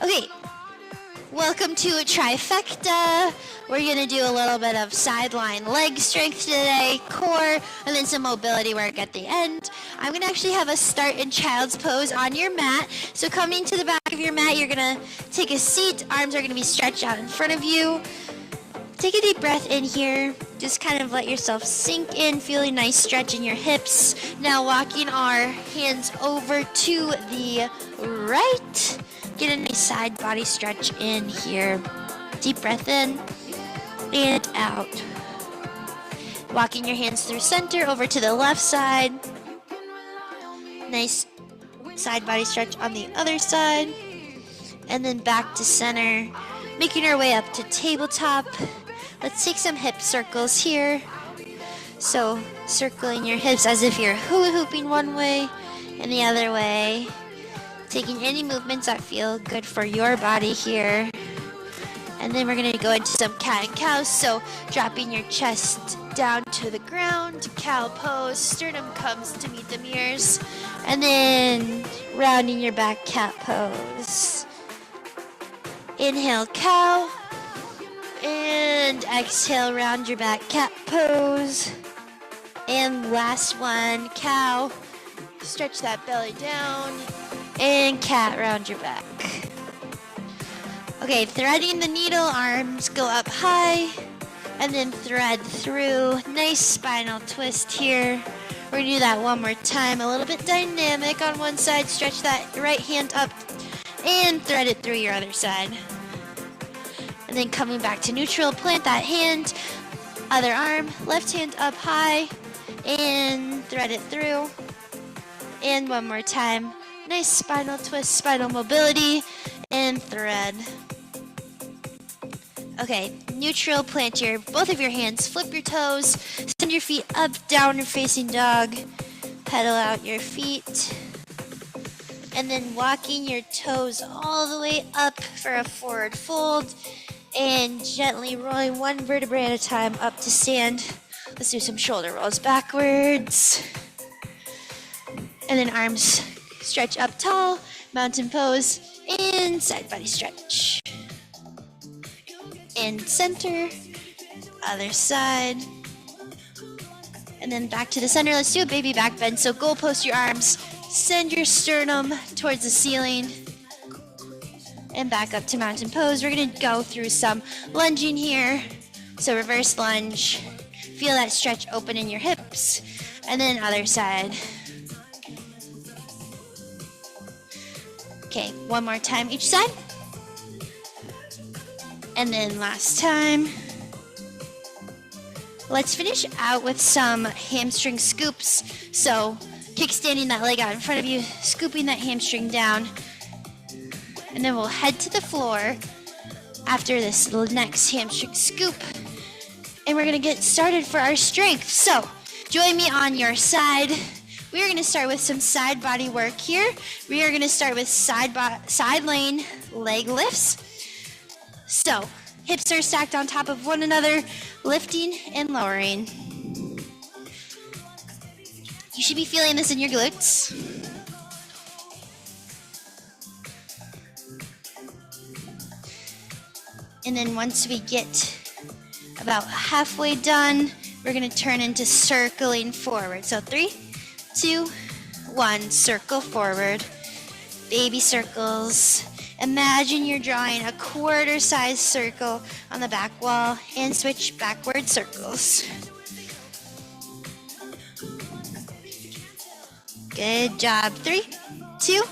Okay, welcome to a Trifecta. We're gonna do a little bit of sideline leg strength today, core, and then some mobility work at the end. I'm gonna actually have us start in child's pose on your mat. So coming to the back of your mat, you're gonna take a seat. Arms are gonna be stretched out in front of you. Take a deep breath in here. Just kind of let yourself sink in, feeling nice stretch in your hips. Now walking our hands over to the right. Get a nice side body stretch in here. Deep breath in and out. Walking your hands through center over to the left side. Nice side body stretch on the other side. And then back to center. Making our way up to tabletop. Let's take some hip circles here. So circling your hips as if you're hula hooping one way and the other way. Taking any movements that feel good for your body here. And then we're going to go into some cat and cow. So dropping your chest down to the ground, cow pose, sternum comes to meet the mirrors. And then rounding your back, cat pose. Inhale, cow. And exhale, round your back, cat pose. And last one, cow. Stretch that belly down. And cat, round your back. Okay, threading the needle, arms go up high. And then thread through. Nice spinal twist here. We're gonna do that one more time. A little bit dynamic on one side. Stretch that right hand up and thread it through your other side. And then coming back to neutral, plant that hand, other arm, left hand up high, and thread it through. And one more time. Nice spinal twist, spinal mobility, and thread. Okay, neutral, plant both of your hands, flip your toes, send your feet up, downward facing dog, pedal out your feet. And then walking your toes all the way up for a forward fold. And gently rolling one vertebrae at a time up to stand. Let's do some shoulder rolls backwards. And then arms stretch up tall, mountain pose, and side body stretch. And center, other side. And then back to the center. Let's do a baby back bend. So goal post your arms, send your sternum towards the ceiling. And back up to mountain pose. We're gonna go through some lunging here. So reverse lunge. Feel that stretch open in your hips. And then other side. Okay, one more time each side. And then last time. Let's finish out with some hamstring scoops. So kickstanding that leg out in front of you, scooping that hamstring down. And then we'll head to the floor after this next hamstring scoop. And we're gonna get started for our strength. So join me on your side. We are gonna start with some side body work here. We are gonna start with side lane leg lifts. So hips are stacked on top of one another, lifting and lowering. You should be feeling this in your glutes. And then once we get about halfway done, we're gonna turn into circling forward. So 3, 2, 1, circle forward. Baby circles. Imagine you're drawing a quarter-size circle on the back wall and switch backward circles. Good job. 3, 2,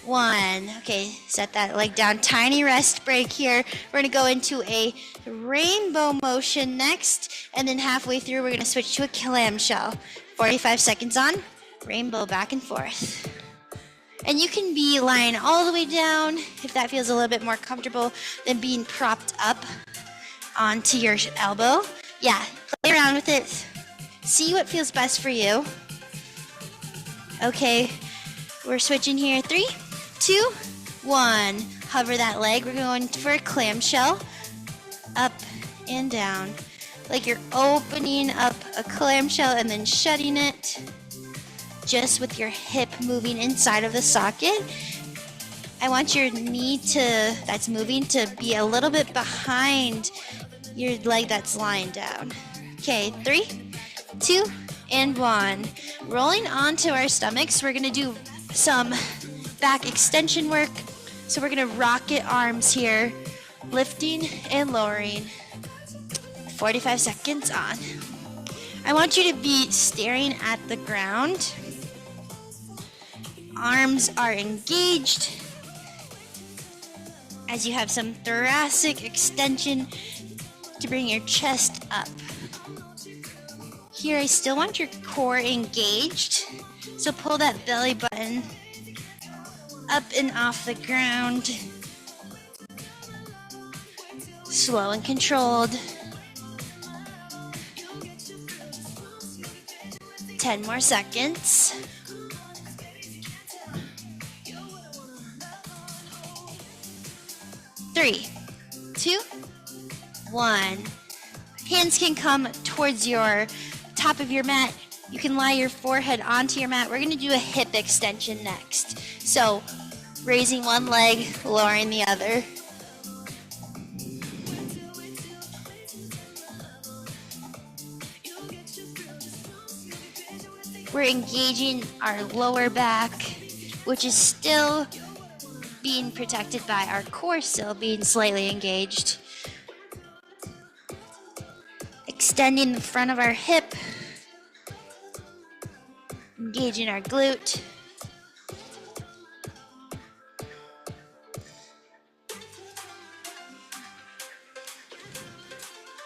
1. Okay, set that leg down. Tiny rest break here. We're gonna go into a rainbow motion next, and then halfway through, we're gonna switch to a clamshell. 45 seconds on, rainbow back and forth. And you can be lying all the way down if that feels a little bit more comfortable than being propped up onto your elbow. Yeah, play around with it. See what feels best for you. Okay, we're switching here. 3, 2, 1. Hover that leg. We're going for a clamshell. Up and down. Like you're opening up a clamshell and then shutting it. Just with your hip moving inside of the socket. I want your knee that's moving to be a little bit behind your leg that's lying down. Okay, 3, 2, and 1. Rolling onto our stomachs, we're gonna do some back extension work. So we're gonna rocket arms here, lifting and lowering. 45 seconds on. I want you to be staring at the ground. Arms are engaged as you have some thoracic extension to bring your chest up. Here, I still want your core engaged, so pull that belly button up and off the ground. Slow and controlled. 10 more seconds. 3, 2, 1. Hands can come towards your top of your mat. You can lie your forehead onto your mat. We're going to do a hip extension next. So, raising one leg, lowering the other. We're engaging our lower back, which is still being protected by our core still being slightly engaged. Extending the front of our hip, engaging our glute.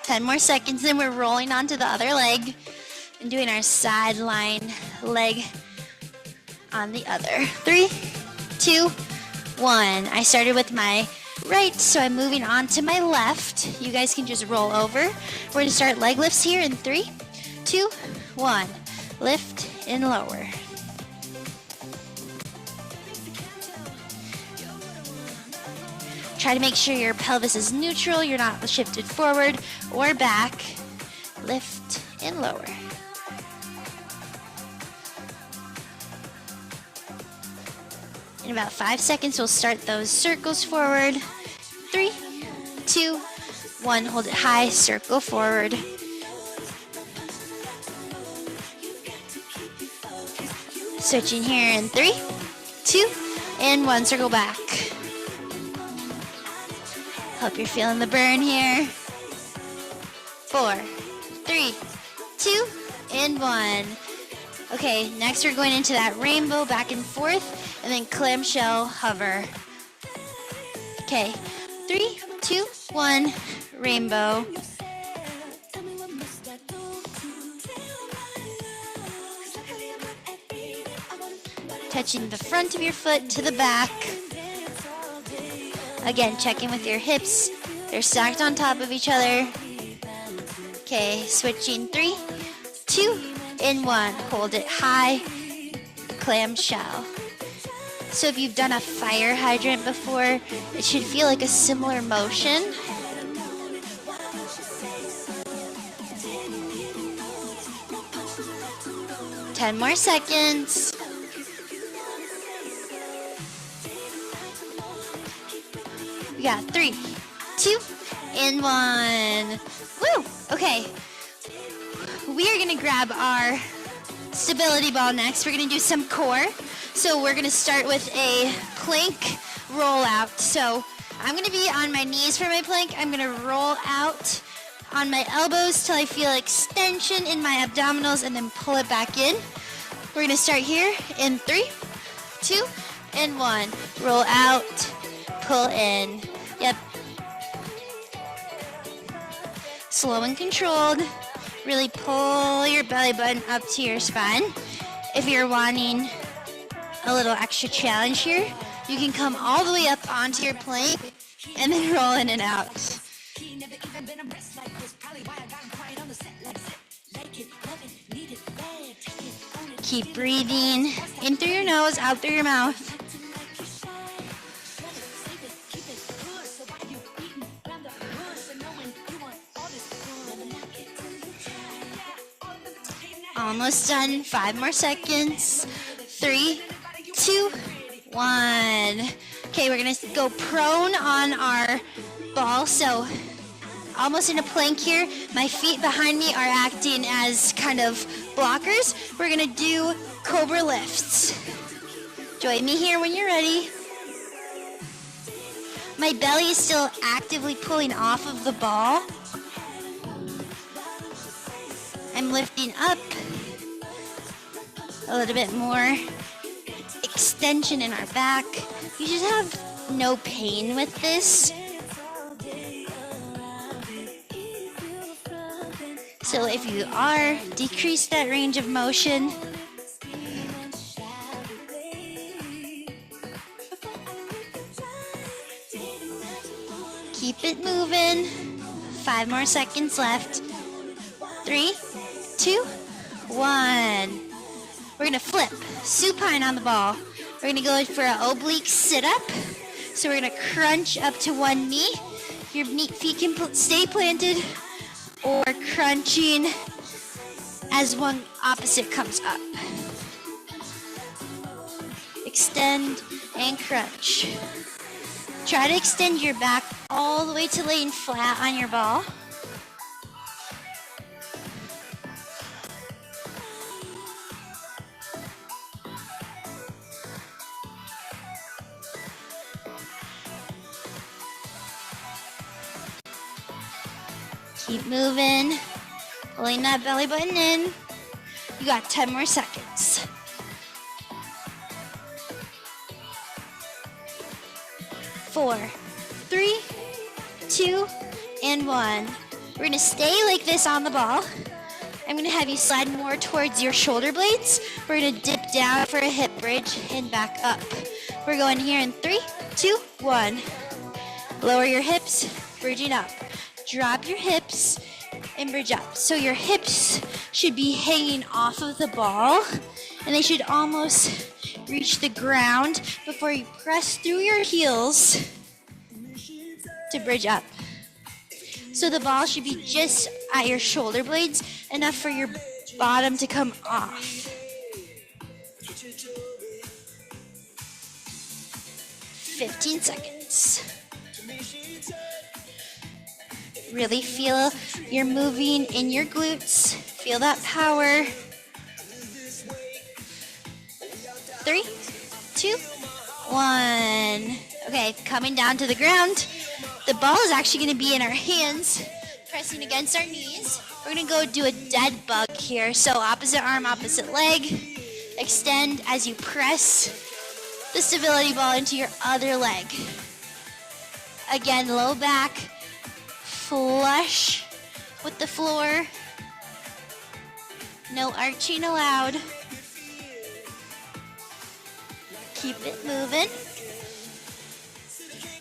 Ten more seconds, then we're rolling onto the other leg and doing our sideline leg on the other. 3, 2, 1. I started with my right, so I'm moving on to my left. You guys can just roll over. We're going to start leg lifts here in 3, 2, 1. Lift and lower. Try to make sure your pelvis is neutral. You're not shifted forward or back. Lift and lower. In about 5 seconds, we'll start those circles forward. 3, 2, 1. Hold it high, circle forward. Switching here in 3, 2, and 1. Circle back. Hope you're feeling the burn here. 4, 3, 2, and 1. Okay, next we're going into that rainbow back and forth. And then clamshell hover. Okay, 3, 2, 1, rainbow. Touching the front of your foot to the back. Again, check in with your hips. They're stacked on top of each other. Okay, switching 3, 2, and 1. Hold it high, clamshell. So if you've done a fire hydrant before, it should feel like a similar motion. Ten more seconds. We got 3, 2, and 1. Woo! Okay. We are gonna grab our stability ball next. We're gonna do some core. So we're gonna start with a plank rollout. So I'm gonna be on my knees for my plank. I'm gonna roll out on my elbows till I feel extension in my abdominals and then pull it back in. We're gonna start here in 3, 2, and 1. Roll out, pull in. Yep. Slow and controlled. Really pull your belly button up to your spine. If you're wanting a little extra challenge here, you can come all the way up onto your plank and then roll in and out. Keep breathing in through your nose, out through your mouth. Almost done. 5 more seconds. 3, 2, 1. Okay, we're gonna go prone on our ball, so almost in a plank here. My feet behind me are acting as kind of blockers. We're gonna do cobra lifts. Join me here when you're ready. My belly is still actively pulling off of the ball. I'm lifting up. A little bit more extension in our back. You should have no pain with this. So if you are, decrease that range of motion. Keep it moving. 5 more seconds left. 3, 2, 1. We're gonna flip supine on the ball. We're gonna go for an oblique sit-up. So we're gonna crunch up to one knee. Your feet can stay planted, or crunching as one opposite comes up. Extend and crunch. Try to extend your back all the way to laying flat on your ball. Keep moving, pulling that belly button in. You got 10 more seconds. 4, 3, 2, and 1. We're gonna stay like this on the ball. I'm gonna have you slide more towards your shoulder blades. We're gonna dip down for a hip bridge and back up. We're going here in 3, 2, 1. Lower your hips, bridging up. Drop your hips and bridge up. So your hips should be hanging off of the ball, and they should almost reach the ground before you press through your heels to bridge up. So the ball should be just at your shoulder blades, enough for your bottom to come off. 15 seconds. Really feel you're moving in your glutes. Feel that power. 3, 2, 1. Okay, coming down to the ground. The ball is actually going to be in our hands, pressing against our knees. We're going to go do a dead bug here. So opposite arm, opposite leg. Extend as you press the stability ball into your other leg. Again, low back, flush with the floor. No arching allowed. Keep it moving.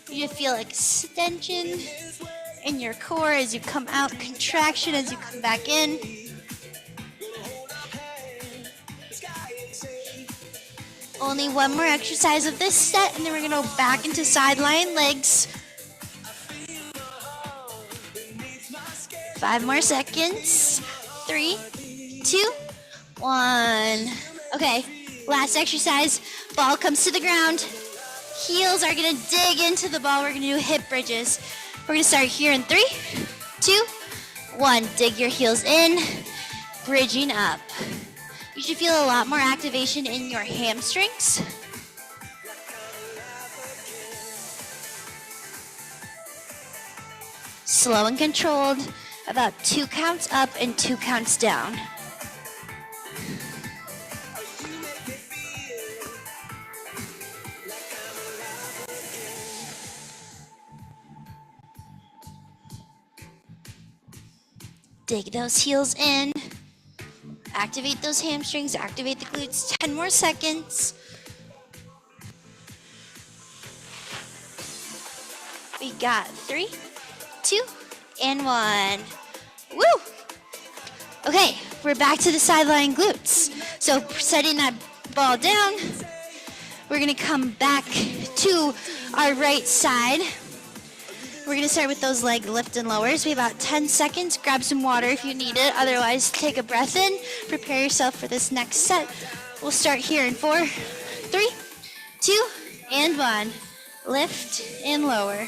You feel extension in your core as you come out, contraction as you come back in. Only one more exercise of this set, and then we're going to go back into sideline legs. 5 more seconds. 3, 2, 1. Okay, last exercise. Ball comes to the ground. Heels are going to dig into the ball. We're going to do hip bridges. We're going to start here in 3, 2, 1. Dig your heels in, bridging up. You should feel a lot more activation in your hamstrings. Slow and controlled, about 2 counts up and 2 counts down. Dig those heels in. Activate those hamstrings, activate the glutes. 10 more seconds. We got 3, 2, and 1. Woo! Okay, we're back to the sideline glutes. So setting that ball down, we're gonna come back to our right side. We're gonna start with those leg lift and lowers. We have about 10 seconds. Grab some water if you need it. Otherwise, take a breath in. Prepare yourself for this next set. We'll start here in 4, 3, 2, and 1. lift, and lower.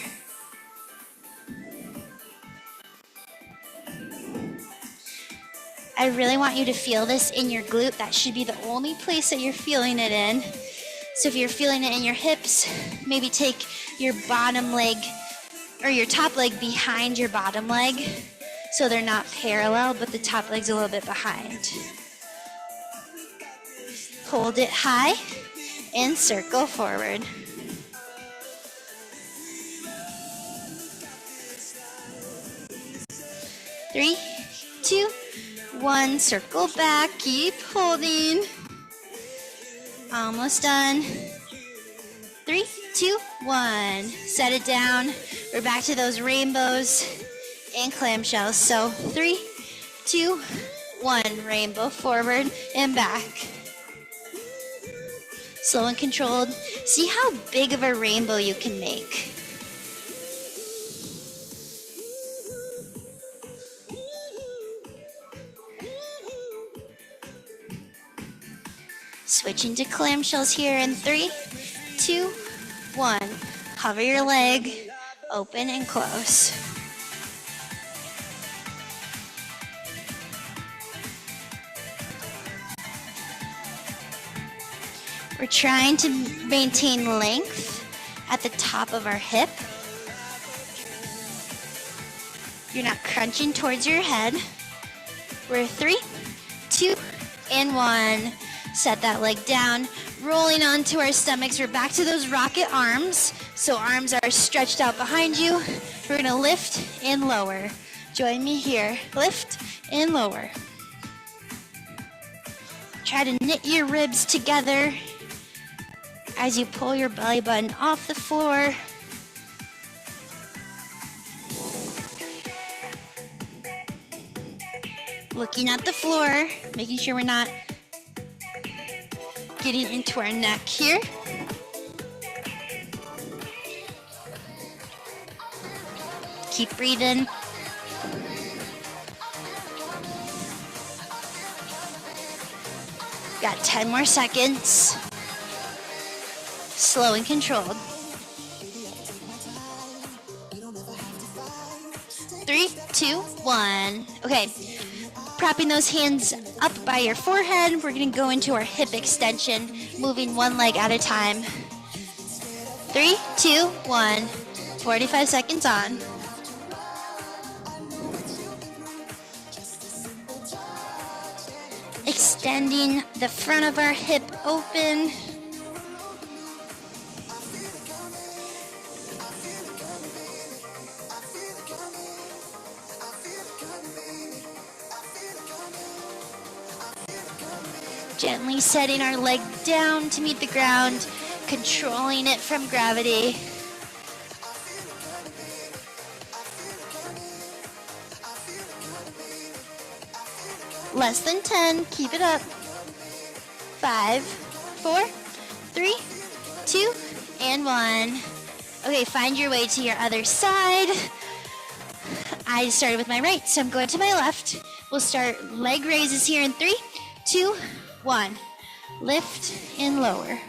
I really want you to feel this in your glute. That should be the only place that you're feeling it in. So if you're feeling it in your hips, maybe take your bottom leg or your top leg behind your bottom leg so they're not parallel, but the top leg's a little bit behind. Hold it high and circle forward. Three, two, one, circle back, keep holding. Almost done. 3, 2, 1. Set it down. We're back to those rainbows and clamshells. So 3, 2, 1. Rainbow forward and back. Slow and controlled. See how big of a rainbow you can make. Switching to clamshells here in 3, 2, 1. Hover your leg, open and close. We're trying to maintain length at the top of our hip. You're not crunching towards your head. We're 3, 2, and 1. Set that leg down, rolling onto our stomachs. We're back to those rocket arms. So arms are stretched out behind you. We're gonna lift and lower. Join me here. Lift and lower. Try to knit your ribs together as you pull your belly button off the floor. Looking at the floor, making sure we're not getting into our neck here. Keep breathing. Got 10 more seconds. Slow and controlled. 3, 2, 1. Okay. Propping those hands up by your forehead, we're going to go into our hip extension, moving one leg at a time. 3, 2, 1. 45 seconds on. Extending the front of our hip open. Gently setting our leg down to meet the ground, controlling it from gravity. Less than 10, keep it up. 5, 4, 3, 2, and 1. Okay, find your way to your other side. I started with my right, so I'm going to my left. We'll start leg raises here in 3, 2, 1. Lift and lower.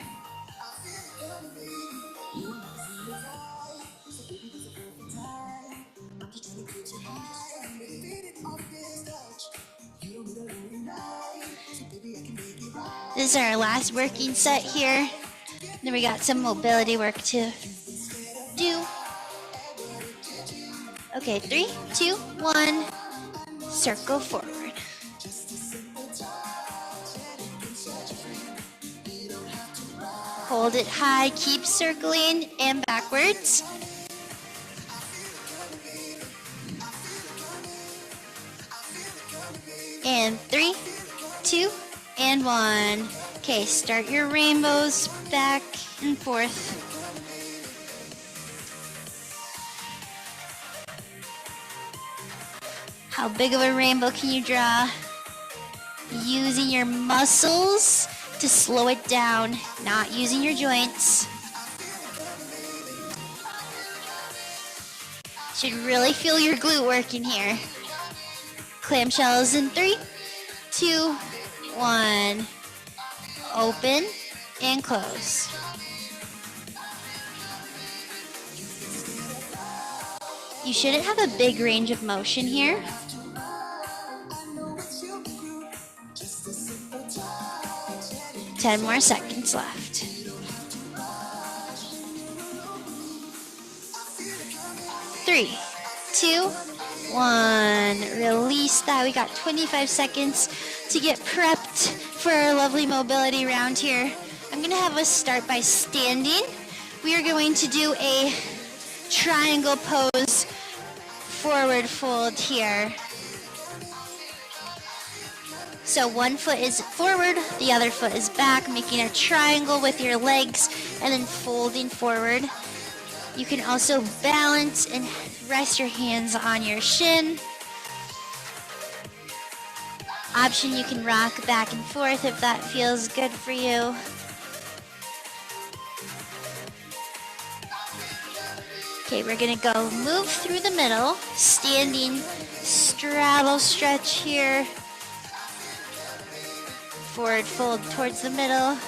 This is our last working set here. Then we got some mobility work to do. Okay, 3, 2, 1. Circle forward. Hold it high, keep circling and backwards. And 3, 2, and 1. Okay, start your rainbows back and forth. How big of a rainbow can you draw? Using your muscles to slow it down, not using your joints. Should really feel your glute working here. Clamshells in 3, 2, 1. Open and close. You shouldn't have a big range of motion here. 10 more seconds left. 3, 2, 1. Release that. We got 25 seconds to get prepped for our lovely mobility round here. I'm going to have us start by standing. We are going to do a triangle pose, forward fold here. So one foot is forward, the other foot is back, making a triangle with your legs and then folding forward. You can also balance and rest your hands on your shin. Option, you can rock back and forth if that feels good for you. Okay, we're gonna go move through the middle, standing straddle stretch here. Forward fold towards the middle.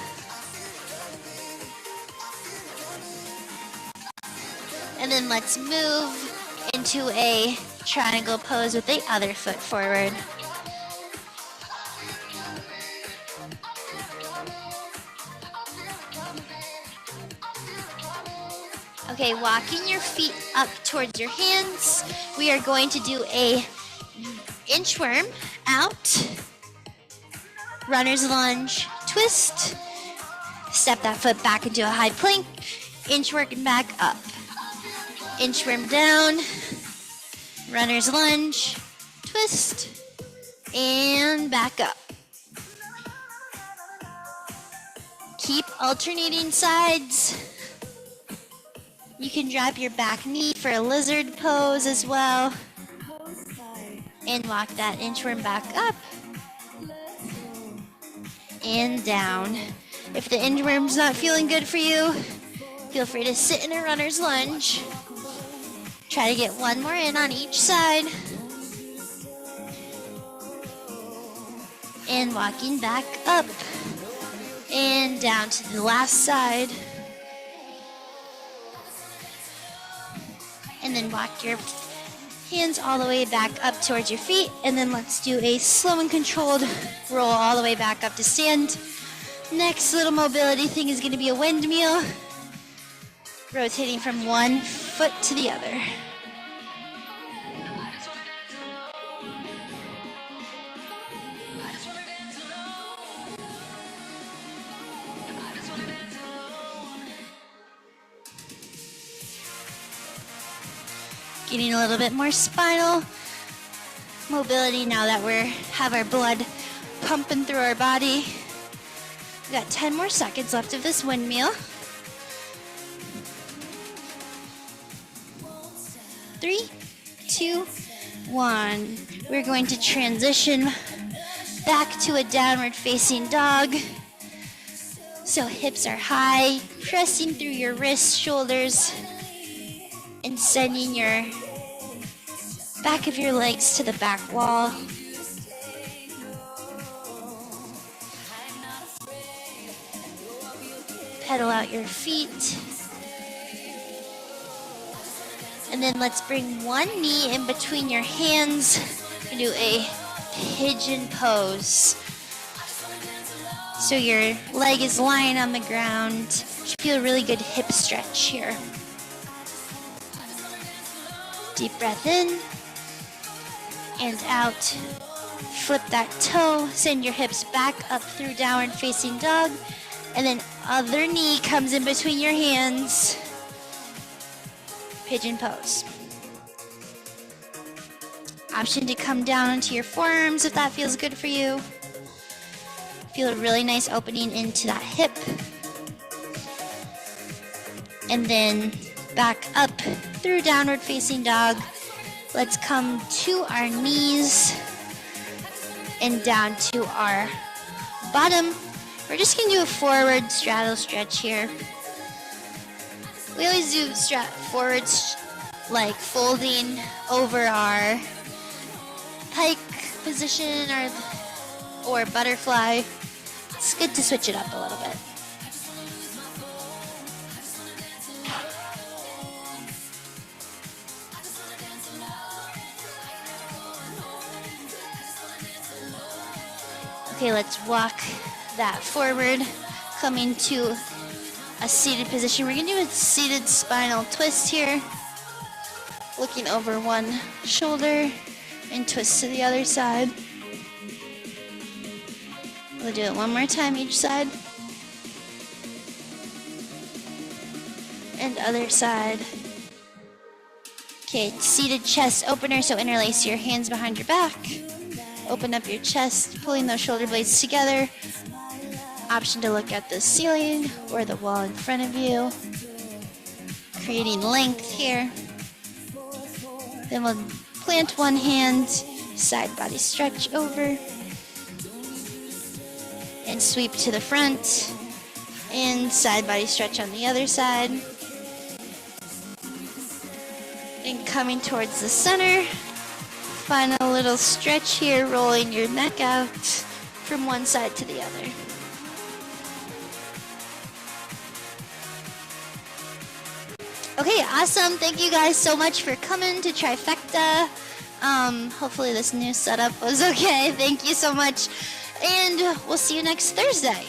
And then let's move into a triangle pose with the other foot forward. Okay, walking your feet up towards your hands. We are going to do a inchworm out, runner's lunge, twist, step that foot back into a high plank, inchworm and back up, inchworm down, runner's lunge, twist, and back up. Keep alternating sides. You can drop your back knee for a lizard pose as well. And walk that inchworm back up and down. If the inchworm's not feeling good for you, feel free to sit in a runner's lunge. Try to get one more in on each side. And walking back up and down to the last side. And then walk your hands all the way back up towards your feet. And then let's do a slow and controlled roll all the way back up to stand. Next little mobility thing is going to be a windmill. Rotating from one foot to the other. Getting a little bit more spinal mobility now that we have our blood pumping through our body. We got 10 more seconds left of this windmill. 3, 2, 1. We're going to transition back to a downward facing dog. So hips are high, pressing through your wrists, shoulders, and sending your back of your legs to the back wall. Pedal out your feet. And then let's bring one knee in between your hands and do a pigeon pose. So your leg is lying on the ground. Should feel a really good hip stretch here. Deep breath in and out. Flip that toe, send your hips back up through downward facing dog, and then other knee comes in between your hands. Pigeon pose. Option to come down onto your forearms if that feels good for you. Feel a really nice opening into that hip. And then back up through downward facing dog. Let's come to our knees and down to our bottom. We're just going to do a forward straddle stretch here. We always do forwards like folding over our pike position or butterfly. It's good to switch it up a little bit. Okay, let's walk that forward, coming to a seated position. We're gonna do a seated spinal twist here. Looking over one shoulder and twist to the other side. We'll do it one more time each side. And other side. Okay, seated chest opener, so interlace your hands behind your back. Open up your chest, pulling those shoulder blades together. Option to look at the ceiling or the wall in front of you. Creating length here. Then we'll plant one hand, side body stretch over. And sweep to the front. And side body stretch on the other side. And coming towards the center. Find a little stretch here, rolling your neck out from one side to the other. Okay, awesome. Thank you guys so much for coming to Trifecta. Hopefully this new setup was okay. Thank you so much. And we'll see you next Thursday.